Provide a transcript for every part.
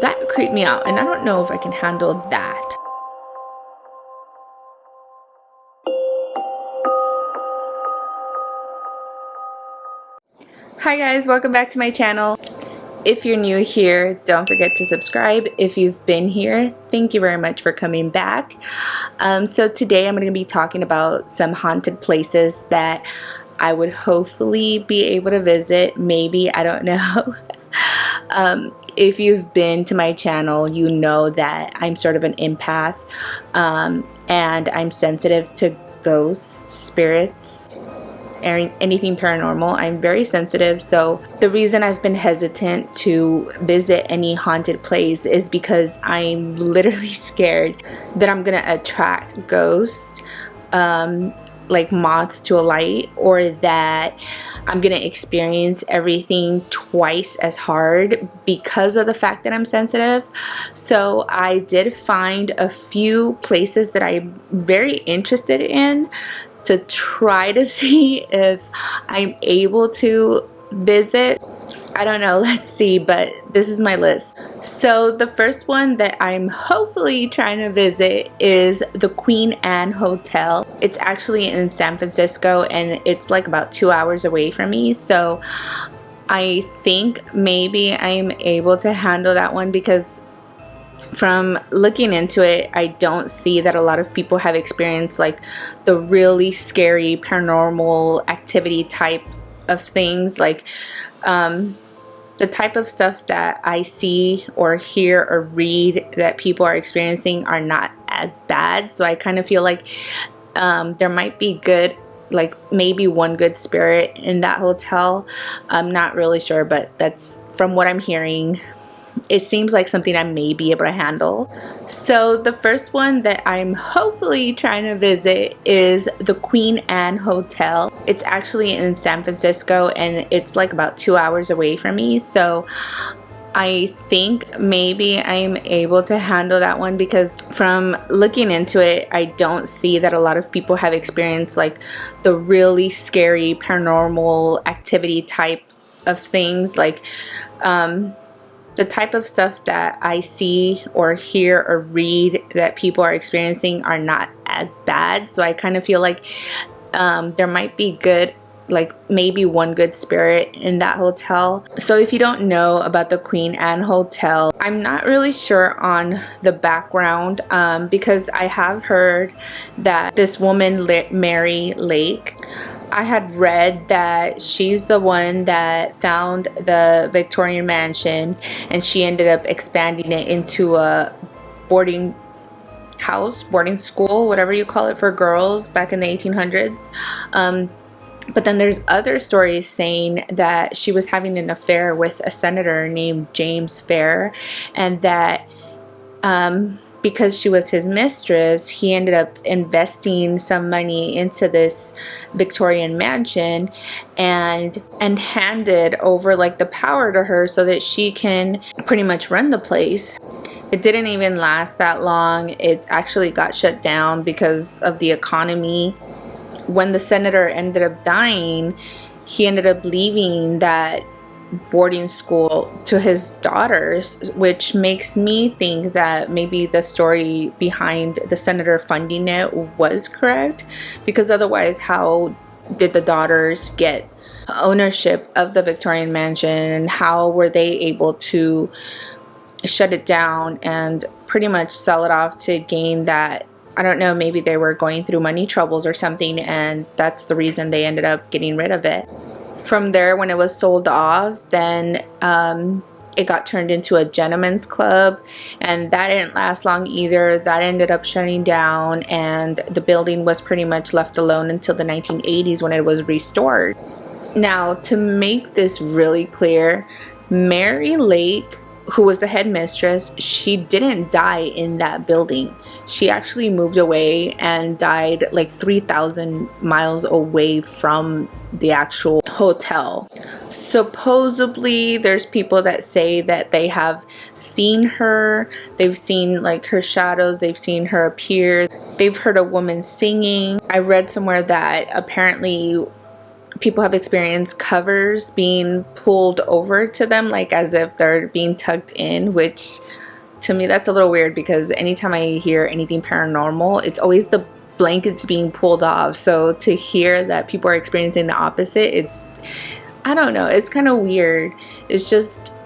that creeped me out, and I don't know if I can handle that. Hi guys, welcome back to my channel. If you're new here, don't forget to subscribe. If you've been here, thank you very much for coming back. So today I'm going to be talking about some haunted places that I would hopefully be able to visit. Maybe, I don't know. If you've been to my channel, you know that I'm sort of an empath, and I'm sensitive to ghosts, spirits, anything paranormal. I'm very sensitive, so the reason I've been hesitant to visit any haunted place is because I'm literally scared that I'm gonna attract ghosts, like moths to a light, or that I'm gonna experience everything twice as hard because of the fact that I'm sensitive. So I did find a few places that I'm very interested in to try to see if I'm able to visit. I don't know, let's see, but this is my list. So the first one that I'm hopefully trying to visit is the Queen Anne Hotel. It's actually in San Francisco, and it's like about 2 hours away from me. So I think maybe I'm able to handle that one, because from looking into it, I don't see that a lot of people have experienced like the really scary paranormal activity type of things. Like the type of stuff that I see or hear or read that people are experiencing are not as bad. So I kind of feel like there might be good, like maybe one good spirit in that hotel. I'm not really sure, but that's from what I'm hearing. It seems like something I may be able to handle. So the first one that I'm hopefully trying to visit is the Queen Anne Hotel. It's actually in San Francisco, and it's like about 2 hours away from me. So I think maybe I'm able to handle that one, because from looking into it, I don't see that a lot of people have experienced like the really scary paranormal activity type of things. Like the type of stuff that I see or hear or read that people are experiencing are not as bad. So I kind of feel like there might be good, like maybe one good spirit in that hotel. So if you don't know about the Queen Anne Hotel, I'm not really sure on the background, because I have heard that this woman, Mary Lake, I had read that she's the one that found the Victorian mansion, and she ended up expanding it into a boarding house, boarding school, whatever you call it, for girls back in the 1800s. But then there's other stories saying that she was having an affair with a senator named James Fair, and that because she was his mistress, he ended up investing some money into this Victorian mansion and handed over like the power to her so that she can pretty much run the place. It didn't even last that long. It actually got shut down because of the economy. When the senator ended up dying, he ended up leaving that boarding school to his daughters, which makes me think that maybe the story behind the senator funding it was correct, because otherwise how did the daughters get ownership of the Victorian mansion, and how were they able to shut it down and pretty much sell it off to gain that? I don't know, maybe they were going through money troubles or something, and that's the reason they ended up getting rid of it. From there, when it was sold off, then it got turned into a gentleman's club, and that didn't last long either. That ended up shutting down, and the building was pretty much left alone until the 1980s when it was restored. Now, to make this really clear, Mary Lake, who was the headmistress, she didn't die in that building. She actually moved away and died like 3,000 miles away from the actual hotel. Supposedly there's people that say that they have seen her, they've seen like her shadows, they've seen her appear, they've heard a woman singing. I read somewhere that apparently people have experienced covers being pulled over to them, like as if they're being tucked in, which to me that's a little weird, because anytime I hear anything paranormal, it's always the blankets being pulled off. So to hear that people are experiencing the opposite, it's, I don't know, it's kind of weird. It's just,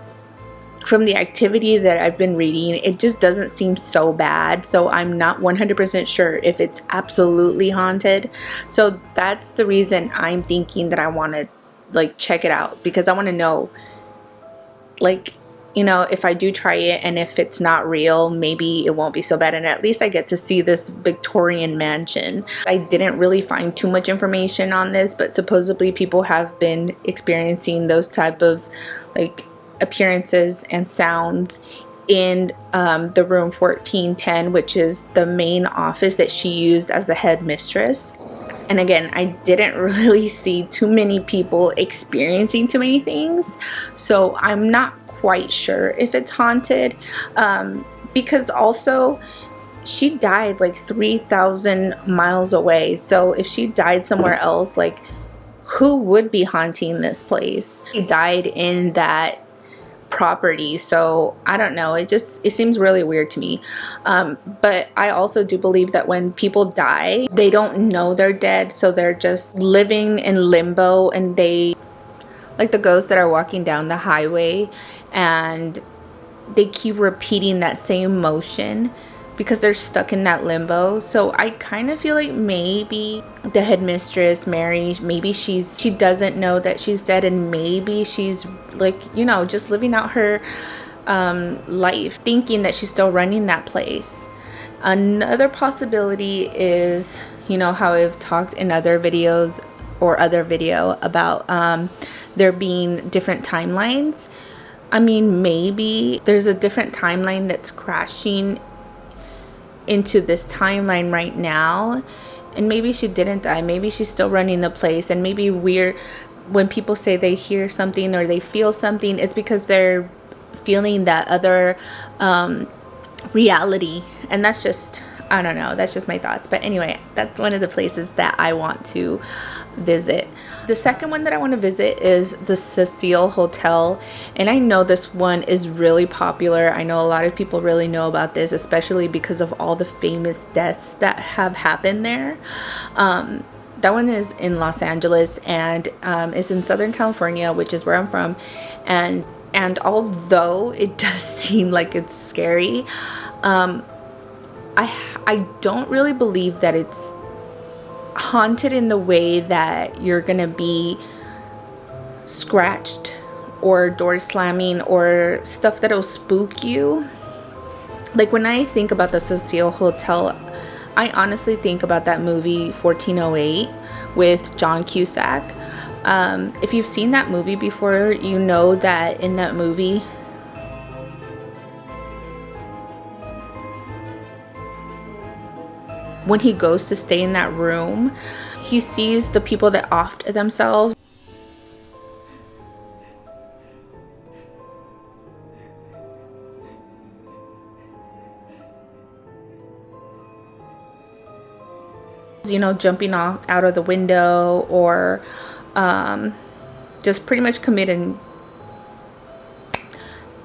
from the activity that I've been reading, it just doesn't seem so bad. So I'm not 100% sure if it's absolutely haunted. So that's the reason I'm thinking that I want to like check it out, because I want to know, like, you know, if I do try it and if it's not real, maybe it won't be so bad, and at least I get to see this Victorian mansion. I didn't really find too much information on this, but supposedly people have been experiencing those type of like appearances and sounds in the room 1410, which is the main office that she used as the headmistress. And again, I didn't really see too many people experiencing too many things, so I'm not quite sure if it's haunted, because also she died like 3,000 miles away. So if she died somewhere else, like who would be haunting this place? She died in that property, so I don't know, it seems really weird to me. But I also do believe that when people die, they don't know they're dead, so they're just living in limbo, and they, like the ghosts that are walking down the highway and they keep repeating that same motion because they're stuck in that limbo. So I kind of feel like maybe the headmistress, Mary, maybe she doesn't know that she's dead, and maybe she's like, you know, just living out her life, thinking that she's still running that place. Another possibility is, you know, how I've talked in other videos or other video about there being different timelines. I mean, maybe there's a different timeline that's crashing into this timeline right now, and maybe she didn't die, maybe she's still running the place. And maybe when people say they hear something or they feel something, it's because they're feeling that other reality. And that's just, I don't know, that's just my thoughts. But anyway, that's one of the places that I want to visit. The second one that I want to visit is the Cecil Hotel, and I know this one is really popular. I know a lot of people really know about this, especially because of all the famous deaths that have happened there. That one is in Los Angeles, and it's in Southern California, which is where I'm from. And although it does seem like it's scary, I don't really believe that it's haunted in the way that you're gonna be scratched or door slamming or stuff that'll spook you. Like when I think about the Cecil Hotel, I honestly think about that movie 1408 with John Cusack. If you've seen that movie before, you know that in that movie, when he goes to stay in that room, he sees the people that offed themselves. You know, jumping out of the window, or just pretty much committing.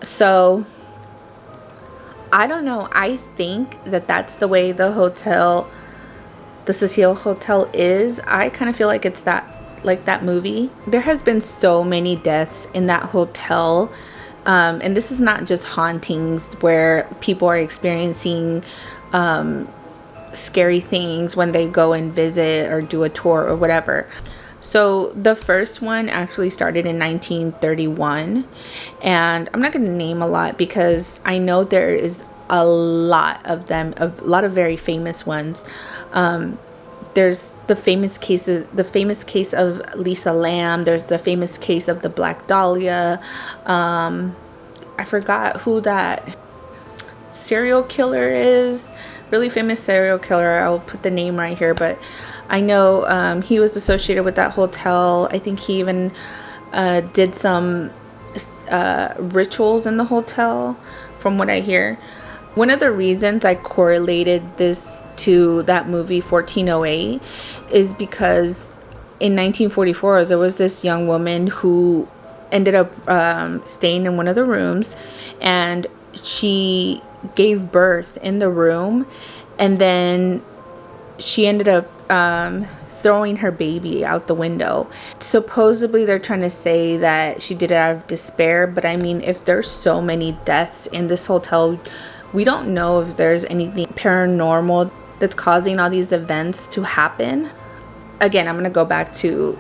So I don't know, I think that that's the way the hotel, the Cecil Hotel is. I kind of feel like it's that, like that movie. There has been so many deaths in that hotel, and this is not just hauntings where people are experiencing scary things when they go and visit or do a tour or whatever. So the first one actually started in 1931, and I'm not going to name a lot because I know there is a lot of them, a lot of very famous ones. There's the famous case of Lisa Lamb. There's the famous case of the Black Dahlia. I forgot who that serial killer is. Really famous serial killer. I'll put the name right here, but I know he was associated with that hotel. I think he even did some rituals in the hotel, from what I hear. One of the reasons I correlated this to that movie 1408 is because in 1944, there was this young woman who ended up staying in one of the rooms, and she gave birth in the room, and then she ended up throwing her baby out the window. Supposedly they're trying to say that she did it out of despair, but I mean, if there's so many deaths in this hotel, we don't know if there's anything paranormal that's causing all these events to happen. Again, I'm going to go back to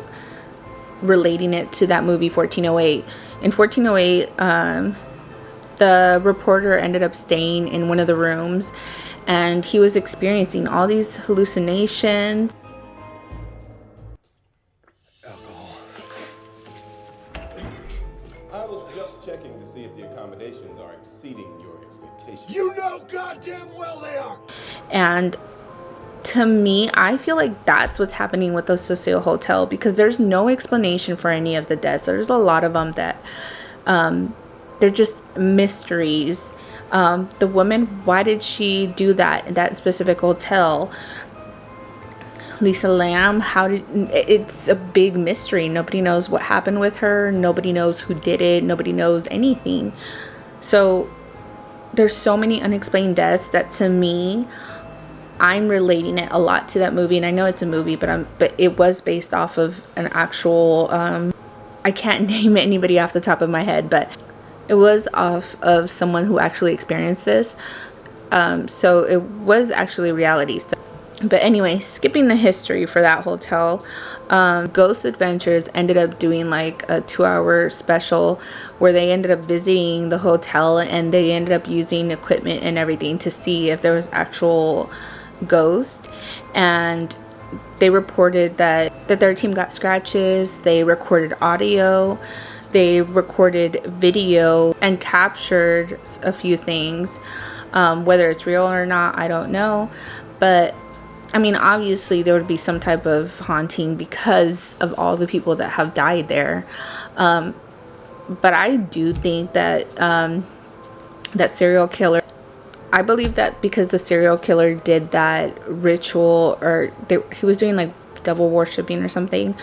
relating it to that movie 1408. In 1408, the reporter ended up staying in one of the rooms, and he was experiencing all these hallucinations. Alcohol. I was just checking to see if the accommodations are exceeding your expectations. You know goddamn well they are! And to me, I feel like that's what's happening with the Cecil Hotel, because there's no explanation for any of the deaths. There's a lot of them that they're just mysteries. The woman, why did she do that in that specific hotel? Lisa Lam, it's a big mystery. Nobody knows what happened with her. Nobody knows who did it. Nobody knows anything. So there's so many unexplained deaths that, to me, I'm relating it a lot to that movie. And I know it's a movie, but it was based off of an actual, I can't name anybody off the top of my head, but it was off of someone who actually experienced this. So it was actually reality. So, but anyway, skipping the history for that hotel, Ghost Adventures ended up doing like a 2-hour special where they ended up visiting the hotel, and they ended up using equipment and everything to see if there was actual ghost. And they reported that their team got scratches. They recorded audio, they recorded video, and captured a few things. Whether it's real or not, I don't know, but I mean, obviously there would be some type of haunting because of all the people that have died there. But I do think that that serial killer, I believe that because the serial killer did that ritual, or he was doing like devil worshipping or something,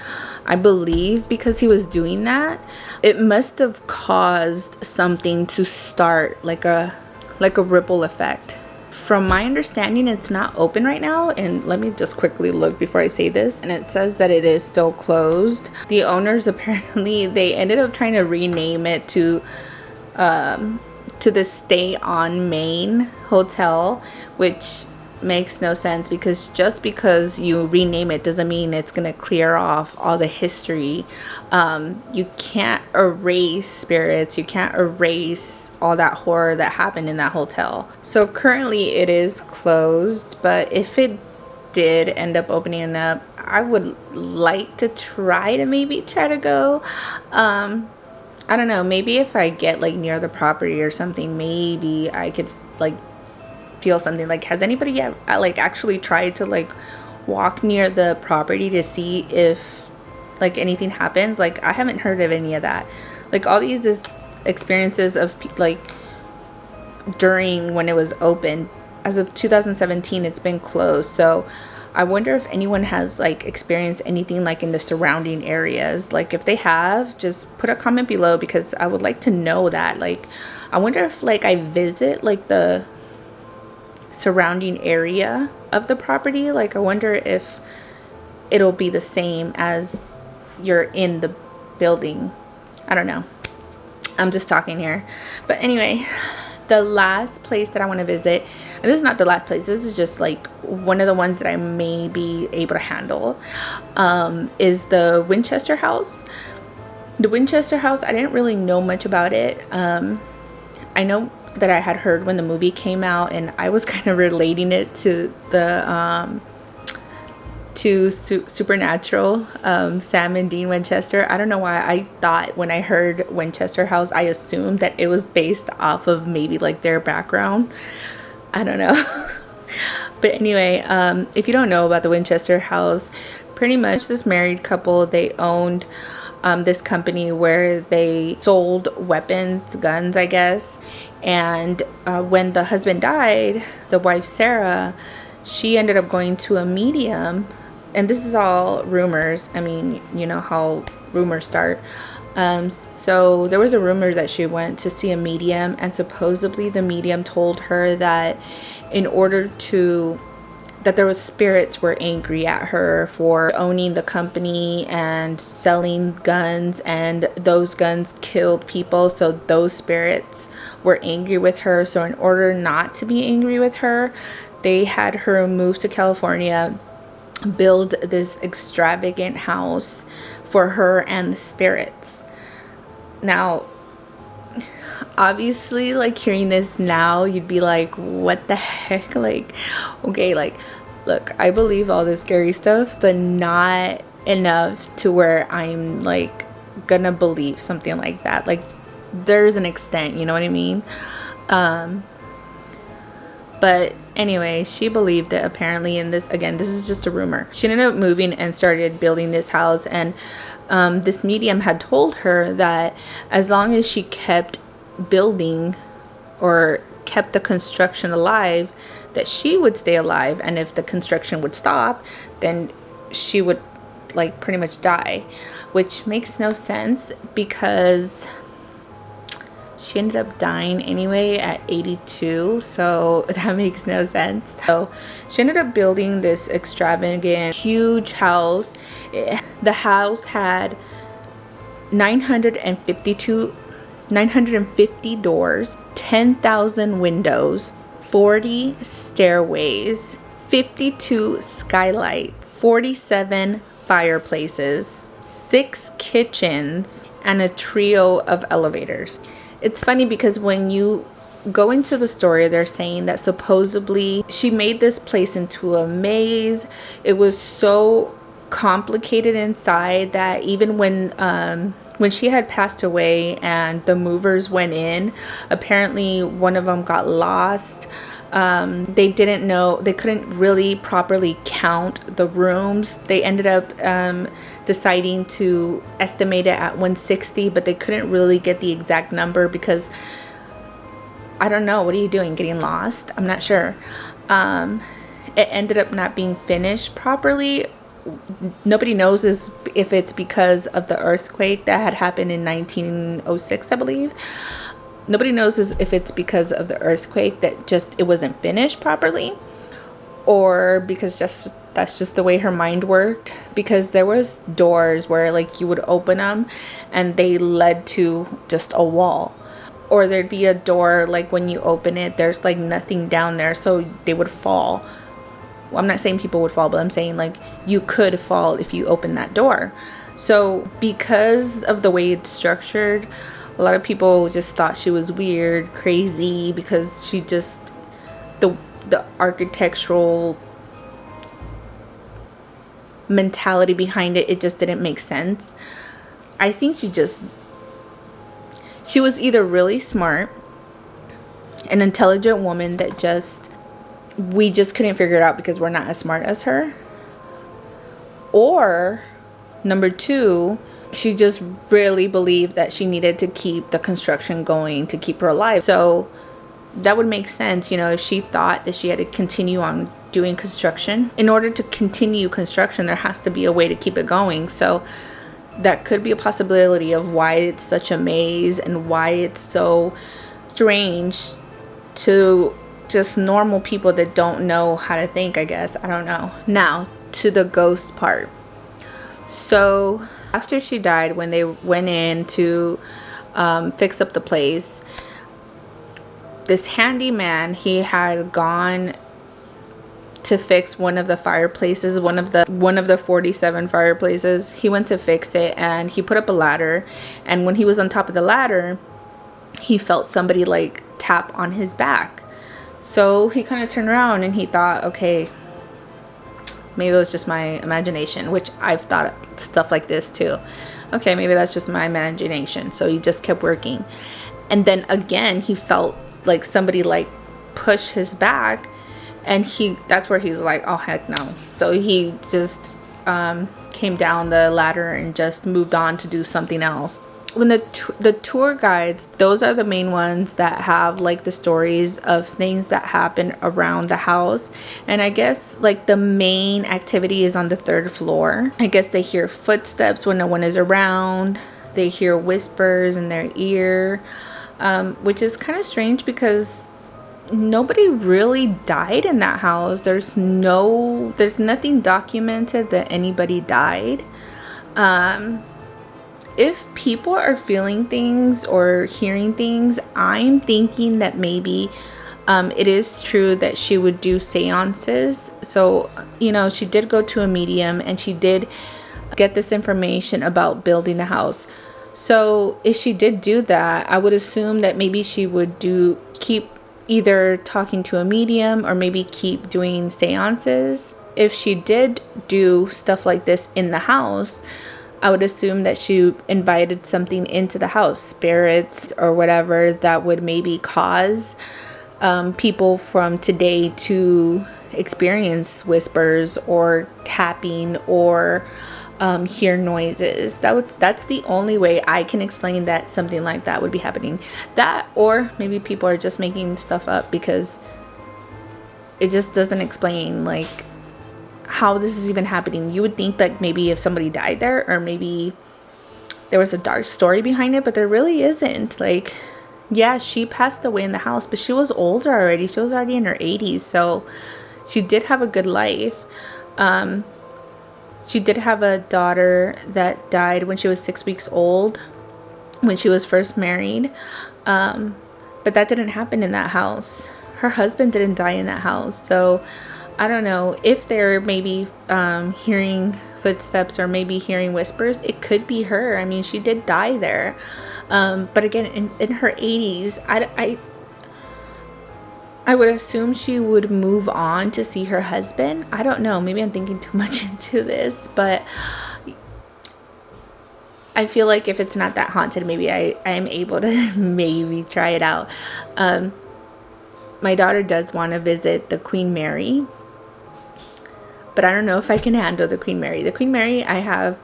I believe because he was doing that, it must have caused something to start like a ripple effect. From my understanding, it's not open right now, and let me just quickly look before I say this, and it says that it is still closed. The owners, apparently they ended up trying to rename it to the Stay on Main Hotel, which makes no sense, because just because you rename it doesn't mean it's gonna clear off all the history. You can't erase spirits, you can't erase all that horror that happened in that hotel. So currently it is closed, but if it did end up opening up, I would like to try to go. I don't know, maybe if I get like near the property or something, maybe I could like feel something. Like, has anybody like actually tried to like walk near the property to see if like anything happens? Like, I haven't heard of any of that. Like, all these is experiences of like during when it was open. As of 2017, it's been closed. So I wonder if anyone has like experienced anything like in the surrounding areas. Like, if they have, just put a comment below, because I would like to know that. Like, I wonder if like I visit like the surrounding area of the property, like I wonder if it'll be the same as you're in the building. I don't know, I'm just talking here. But anyway, the last place that I want to visit, and this is not the last place, this is just like one of the ones that I may be able to handle, is the Winchester House. The Winchester House, I didn't really know much about it. I know that I had heard when the movie came out, and I was kind of relating it to the Supernatural, Sam and Dean Winchester. I don't know why I thought when I heard Winchester House, I assumed that it was based off of maybe like their background. I don't know. But anyway, if you don't know about the Winchester House, pretty much this married couple, they owned this company where they sold weapons, guns, I guess. And when the husband died, the wife Sarah, she ended up going to a medium and this is all rumors. I mean, you know how rumors start. So there was a rumor that she went to see a medium, and supposedly the medium told her that in order to that there was spirits were angry at her for owning the company and selling guns, and those guns killed people, so those spirits were angry with her. So in order not to be angry with her, they had her move to California, build this extravagant house for her and the spirits. Now, obviously, like, hearing this now, you'd be like, what the heck? Like, okay, like, look, I believe all this scary stuff, but not enough to where I'm like gonna believe something like that. Like, there's an extent, you know what I mean? But anyway, she believed it apparently. And this, again, this is just a rumor. She ended up moving and started building this house, and this medium had told her that as long as she kept building or kept the construction alive, that she would stay alive, and if the construction would stop, then she would like pretty much die, which makes no sense because she ended up dying anyway at 82, so that makes no sense. So she ended up building this extravagant, huge house. The house had 950 doors, 10,000 windows, 40 stairways, 52 skylights, 47 fireplaces, 6 kitchens, and a trio of elevators. It's funny because when you go into the story, they're saying that supposedly she made this place into a maze. It was so complicated inside that even when she had passed away and the movers went in, apparently one of them got lost. They didn't know, they couldn't really properly count the rooms. They ended up deciding to estimate it at 160, but they couldn't really get the exact number because, I don't know, what are you doing, getting lost? I'm not sure. It ended up not being finished properly. Nobody knows if it's because of the earthquake that had happened in 1906, I believe. Nobody knows if it's because of the earthquake that just it wasn't finished properly, or because that's just the way her mind worked. Because there was doors where like you would open them and they led to just a wall, or there'd be a door like when you open it there's like nothing down there, so they would fall. Well, I'm not saying people would fall, but I'm saying like you could fall if you open that door. So because of the way it's structured, a lot of people just thought she was weird, crazy, because she just, the architectural mentality behind it, it just didn't make sense. I think she was either really smart, an intelligent woman that we just couldn't figure it out because we're not as smart as her, or number 2, she just really believed that she needed to keep the construction going to keep her alive. So that would make sense, you know, if she thought that she had to continue on doing construction. In order to continue construction, there has to be a way to keep it going. So that could be a possibility of why it's such a maze and why it's so strange to just normal people that don't know how to think, I guess. I don't know. Now to the ghost part. So after she died, when they went in to fix up the place, this handyman, he had gone to fix one of the fireplaces, one of the 47 fireplaces. He went to fix it and he put up a ladder, and when he was on top of the ladder, he felt somebody like tap on his back. So he kind of turned around and he thought, okay, maybe it was just my imagination, which I've thought stuff like this too. Okay, maybe that's just my imagination. So he just kept working. And then again, he felt like somebody like push his back, and that's where he's like, oh heck no. So he just came down the ladder and just moved on to do something else. when the tour guides, those are the main ones that have like the stories of things that happen around the house. And I guess like the main activity is on the 3rd floor. I guess they hear footsteps when no one is around. They hear whispers in their ear, which is kind of strange because nobody really died in that house. There's nothing documented that anybody died. If people are feeling things or hearing things, I'm thinking that maybe it is true that she would do seances. So, you know, she did go to a medium and she did get this information about building a house. So if she did do that, I would assume that maybe she would keep either talking to a medium or maybe keep doing seances. If she did do stuff like this in the house, I would assume that she invited something into the house, spirits or whatever, that would maybe cause people from today to experience whispers or tapping or hear noises. That's the only way I can explain that something like that would be happening. That, or maybe people are just making stuff up because it just doesn't explain like how this is even happening. You would think that maybe if somebody died there, or maybe there was a dark story behind it, but there really isn't. Like, yeah, she passed away in the house, but she was older already. She was already in her 80s, so she did have a good life. She did have a daughter that died when she was 6 weeks old, when she was first married, but that didn't happen in that house. Her husband didn't die in that house, so I don't know if they're maybe hearing footsteps or maybe hearing whispers. It could be her. I mean, she did die there. But again, in her 80s, I would assume she would move on to see her husband. I don't know. Maybe I'm thinking too much into this, but I feel like if it's not that haunted, maybe I am able to maybe try it out. My daughter does want to visit the Queen Mary, but I don't know if I can handle the Queen Mary. The Queen Mary, I have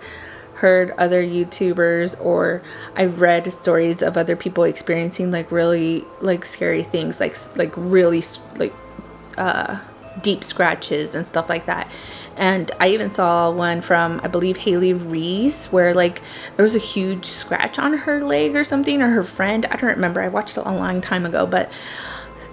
heard other YouTubers, or I've read stories of other people experiencing like really like scary things, like really like deep scratches and stuff like that. And I even saw one from, I believe, Haley Reese, where like there was a huge scratch on her leg or something, or her friend. I don't remember. I watched it a long time ago, but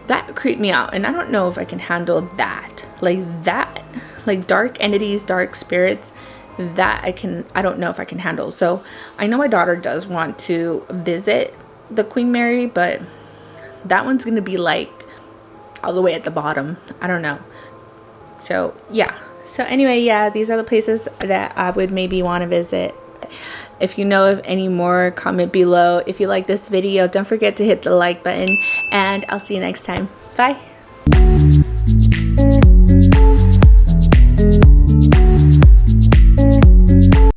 that creeped me out, and I don't know if I can handle that. Like dark entities, dark spirits, that I don't know if I can handle. So I know my daughter does want to visit the Queen Mary, but that one's gonna be like all the way at the bottom. I don't know. So yeah. So anyway, yeah, these are the places that I would maybe want to visit. If you know of any more, comment below. If you like this video, don't forget to hit the like button, and I'll see you next time. Bye.